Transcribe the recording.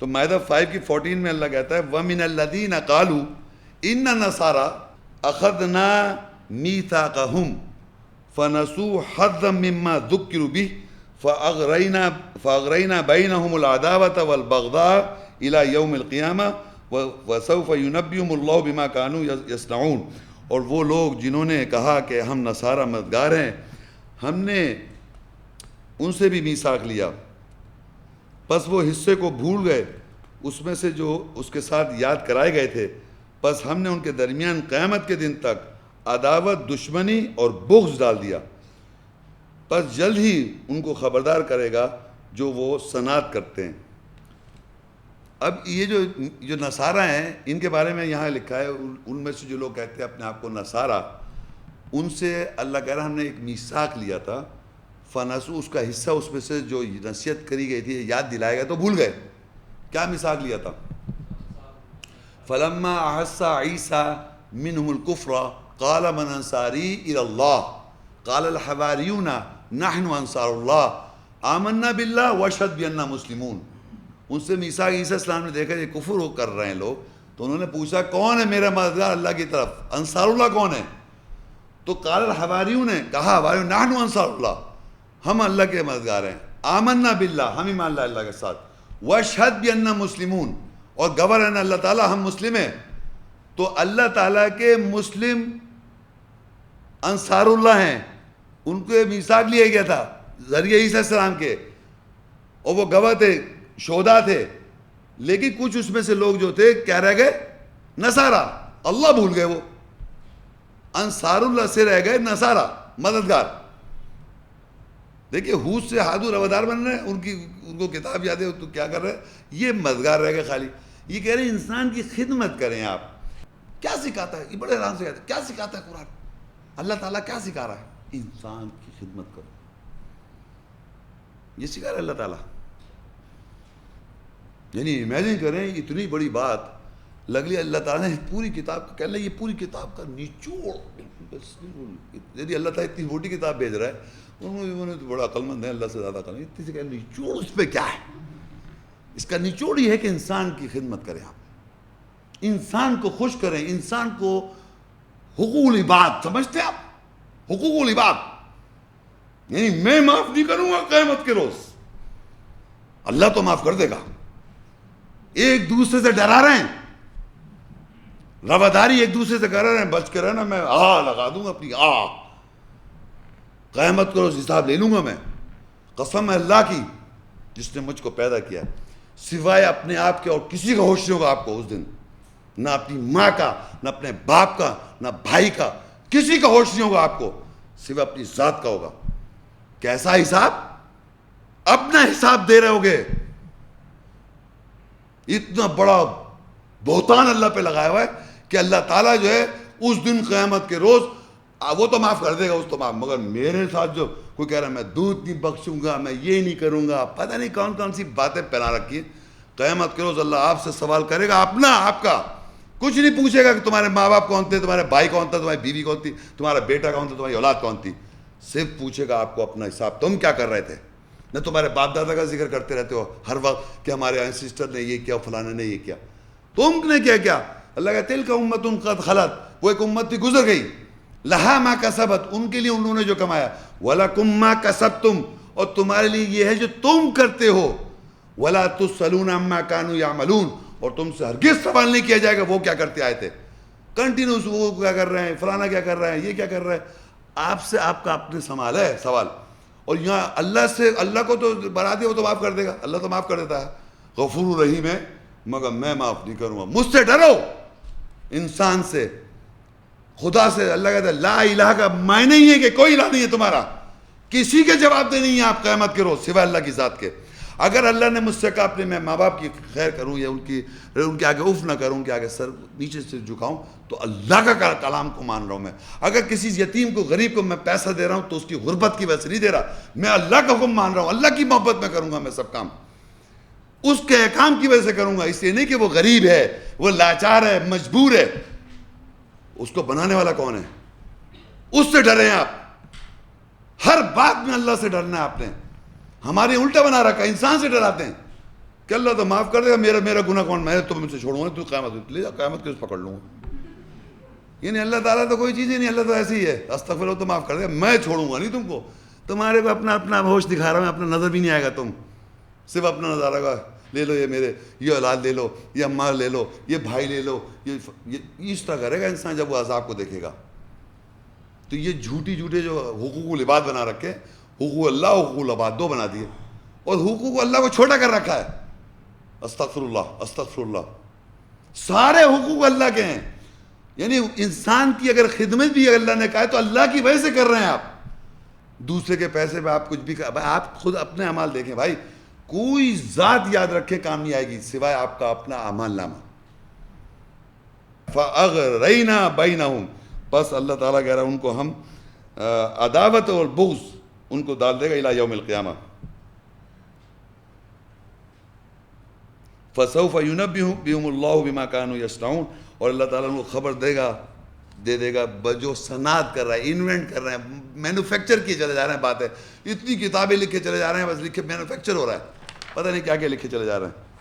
تو مائدہ 5 کی 14 میں اللہ کہتا ہے وَمِنَ الَّذِينَ قَالُوا إِنَّ النَّصَارَىٰ أَخَذْنَا مِيثَاقَهُمْ فَنَسُوا حَظًّا مِّمَّا ذُكِّرُوا بِهِ فَأَغْرَيْنَا بَيْنَهُمُ الْعَدَاوَةَ وَالْبَغْضَاءَ إِلَىٰ يَوْمِ الْقِيَامَةِ وَسَوْفَ يُنَبِّئُهُمُ اللَّهُ بِمَا كَانُوا يَصْنَعُونَ. اور وہ لوگ جنہوں نے کہا کہ ہم نصارہ مددگار ہیں، ہم نے ان سے بھی میثاق لیا، پس وہ حصے کو بھول گئے اس میں سے جو اس کے ساتھ یاد کرائے گئے تھے، پس ہم نے ان کے درمیان قیامت کے دن تک عداوت، دشمنی اور بغض ڈال دیا، پس جلد ہی ان کو خبردار کرے گا جو وہ صنعت کرتے ہیں. اب یہ جو نصارہ ہیں ان کے بارے میں یہاں لکھا ہے، ان میں سے جو لوگ کہتے ہیں اپنے آپ کو نصارہ، ان سے اللہ کہہ رہا ہم نے ایک میثاق لیا تھا، فنسو اس کا حصہ اس میں سے جو نصیحت کری گئی تھی یاد دلائے گئے تو بھول گئے. کیا میثاق لیا تھا؟ فلما احس عیسیٰ منہم الکفر قال من انصاری الی اللہ قال الحواریون نحن انصار اللہ آمنا باللہ واشہد باننا مسلمون. ان سے میثاق عیسیٰ السلام نے دیکھا یہ کفر کر رہے ہیں لوگ، تو انہوں نے پوچھا کون ہے میرا مددگار اللہ کی طرف، انصار اللہ کون ہے؟ تو قال الحواریون نے کہا حواریون نحن انصار اللہ، ہم اللہ کے مددگار ہیں، آمنا باللہ ہم ایمان لائے اللہ کے ساتھ، واشہد باننا مسلمون اور گواہ رہنا اللہ تعالیٰ ہم مسلم ہیں. تو اللہ تعالیٰ کے مسلم انصار اللہ ہیں، ان کو میثاق لیا گیا تھا ذریعہ عیسیٰ السلام کے، اور وہ گواہ تھے، شہداء تھے. لیکن کچھ اس میں سے لوگ جو تھے کیا رہ گئے؟ نصارہ. اللہ بھول گئے، وہ انصار اللہ سے رہ گئے نصارہ، مددگار. دیکھیے حوت سے ہادو روادار بن رہے ہیں، ان کو کتاب یاد ہے تو کیا کر رہے ہیں؟ یہ مددگار رہ گئے خالی. یہ کہہ رہے ہیں انسان کی خدمت کریں. آپ کیا سکھاتا ہے؟ یہ بڑے حیران سے کہتے ہیں کیا سکھاتا ہے قرآن؟ اللہ تعالیٰ کیا سکھا رہا ہے؟ انسان کی خدمت کرو، یہ سکھا رہا ہے اللہ تعالیٰ. یعنی امیجن کریں اتنی بڑی بات لگلی اللہ تعالیٰ نے پوری کتاب کا کہنا، یہ پوری کتاب کا نچوڑ. یعنی اللہ تعالیٰ اتنی موٹی کتاب بھیج رہا ہے، انہوں نے تو بڑا عقل مند ہے، اللہ سے زیادہ عقل، اتنی سے کہ نچوڑ اس پہ کیا ہے؟ اس کا نچوڑ یہ ہے کہ انسان کی خدمت کریں، آپ انسان کو خوش کریں، انسان کو حقوق العباد سمجھتے ہیں آپ؟ حقوق العباد یعنی میں معاف نہیں کروں گا قیامت کے روز، اللہ تو معاف کر دے گا. ایک دوسرے سے ڈرا رہے ہیں، رواداری ایک دوسرے سے کر رہے ہیں، بچ کے رہنا، میں لگا دوں گا اپنی قیامت کو حساب لے لوں گا میں. قسم ہے اللہ کی جس نے مجھ کو پیدا کیا، سوائے اپنے آپ کے اور کسی کا ہوش نہیں ہوگا آپ کو اس دن، نہ اپنی ماں کا، نہ اپنے باپ کا، نہ بھائی کا، کسی کا ہوش نہیں ہوگا آپ کو، سوائے اپنی ذات کا ہوگا. کیسا حساب؟ اپنا حساب دے رہے ہوگے. اتنا بڑا بہتان اللہ پہ لگایا ہوا ہے کہ اللہ تعالیٰ جو ہے اس دن قیامت کے روز وہ تو معاف کر دے گا، اس تو معاف، مگر میرے ساتھ جو کوئی کہہ رہا ہے میں دودھ نہیں بخشوں گا، میں یہ نہیں کروں گا، پتہ نہیں کون کون سی باتیں پہنا رکھی ہیں. قیامت کے روز اللہ آپ سے سوال کرے گا اپنا، آپ کا کچھ نہیں پوچھے گا کہ تمہارے ماں باپ کون تھے، تمہارے بھائی کون تھا، تمہاری بیوی کون تھی، تمہارا بیٹا کون تھا، تمہاری اولاد کون تھی. صرف پوچھے گا آپ کو اپنا حساب، تم کیا کر رہے تھے. نہ تمہارے باپ دادا کا ذکر کرتے رہتے ہو ہر وقت کہ ہمارے سسٹر نے یہ کیا، فلانے نے یہ کیا، تم نے کیا. اللہ کا تلک امت قد خلت، وہ ایک امت تھی گزر گئی، لہا ما کسبت، ان کے لیے انہوں نے جو کمایا، ولکم ما کسبتم، اور تمہارے لیے یہ ہے جو تم کرتے ہو، ولا تسألون عما كانوا يعملون، اور تم سے ہرگز سوال نہیں کیا جائے گا وہ کیا کرتے آئے تھے. کنٹینیوس وہ کیا کر رہے ہیں، فلانا کیا کر رہا ہے، یہ کیا کر رہا ہے. آپ سے آپ کا اپنے سوال ہے سوال. اور یہاں اللہ سے، اللہ کو تو برا دے وہ تو معاف کر دے گا، اللہ تو معاف کر دیتا ہے، غفور رحیم ہے، مگر میں معاف نہیں کروں گا. مجھ سے ڈرو، انسان سے، خدا سے. اللہ کہتا ہے لا الہ کا معنی ہی ہے کہ کوئی الہ نہیں ہے تمہارا، کسی کے جواب دے نہیں ہے آپ قیامت کے روز سوائے اللہ کی ذات کے. اگر اللہ نے مجھ سے کہا اپنے میں ماں باپ کی خیر کروں یا ان کے آگے اف نہ کروں، ان کے آگے سر نیچے سے جھکاؤں، تو اللہ کا کلام کو مان رہا ہوں میں. اگر کسی یتیم کو، غریب کو میں پیسہ دے رہا ہوں تو اس کی غربت کی وجہ سے نہیں دے رہا، میں اللہ کا حکم مان رہا ہوں، اللہ کی محبت میں کروں گا میں سب کام، اس کے احکام کی وجہ سے کروں گا. اس لیے نہیں کہ وہ غریب ہے، وہ لاچار ہے، مجبور ہے. اس کو بنانے والا کون ہے؟ اس سے ڈریں آپ. ہر بات میں اللہ سے ڈرنا ہے آپ نے. ہمارے الٹا بنا رکھا ہے، انسان سے ڈراتے ہیں کہ اللہ تو معاف کر دے گا, میرا گناہ کون, میں تم سے چھوڑوں گا, تو قیامت لے جا, قیامت کے پکڑ لوں گا. یعنی اللہ تعالیٰ تو کوئی چیز ہی نہیں, اللہ تو ایسی ہی ہے, استغفر اللہ تو معاف کر دے گا, میں چھوڑوں گا نہیں تم کو. تمہارے کو اپنا ہوش دکھا رہا ہوں, اپنا نظر بھی نہیں آئے گا, تم صرف اپنا نظر آئے گا, لے لو یہ میرے, یہ اولاد لے لو, یہ اماں لے لو, یہ بھائی لے لو, یہ اس طرح کرے گا انسان جب وہ عذاب کو دیکھے گا. تو یہ جھوٹے جو حقوق العباد بنا رکھے, حقوق اللہ حقوق العباد دو بنا دیے, اور حقوق اللہ کو چھوٹا کر رکھا ہے. استغفر اللہ, سارے حقوق اللہ کے ہیں. یعنی انسان کی اگر خدمت بھی اللہ نے کہا ہے تو اللہ کی وجہ سے کر رہے ہیں آپ. دوسرے کے پیسے پہ آپ کچھ بھی آپ خود اپنے اعمال دیکھیں بھائی, کوئی ذات یاد رکھے کام نہیں آئے گی سوائے آپ کا اپنا اعمال نامہ. فَأَغْرَيْنَا بَيْنَهُمْ, بس اللہ تعالیٰ کہہ رہا ہے ان کو ہم عداوت اور بغض ان کو ڈال دے گا الی یوم القیامہ. فَسَوْفَ يُنَبِّئُهُمُ اللَّهُ بِمَا كَانُوا يَصْنَعُونَ, اور اللہ تعالیٰ ان کو خبر دے دے گا جو صنعت کر رہا ہے, انوینٹ کر رہے ہیں, مینوفیکچر کیے چلے جا رہے ہیں. بات ہے اتنی کتابیں لکھے چلے جا رہے ہیں, بس لکھے مینوفیکچر ہو رہا ہے, پتہ نہیں کیا لکھے چلے جا رہے ہیں.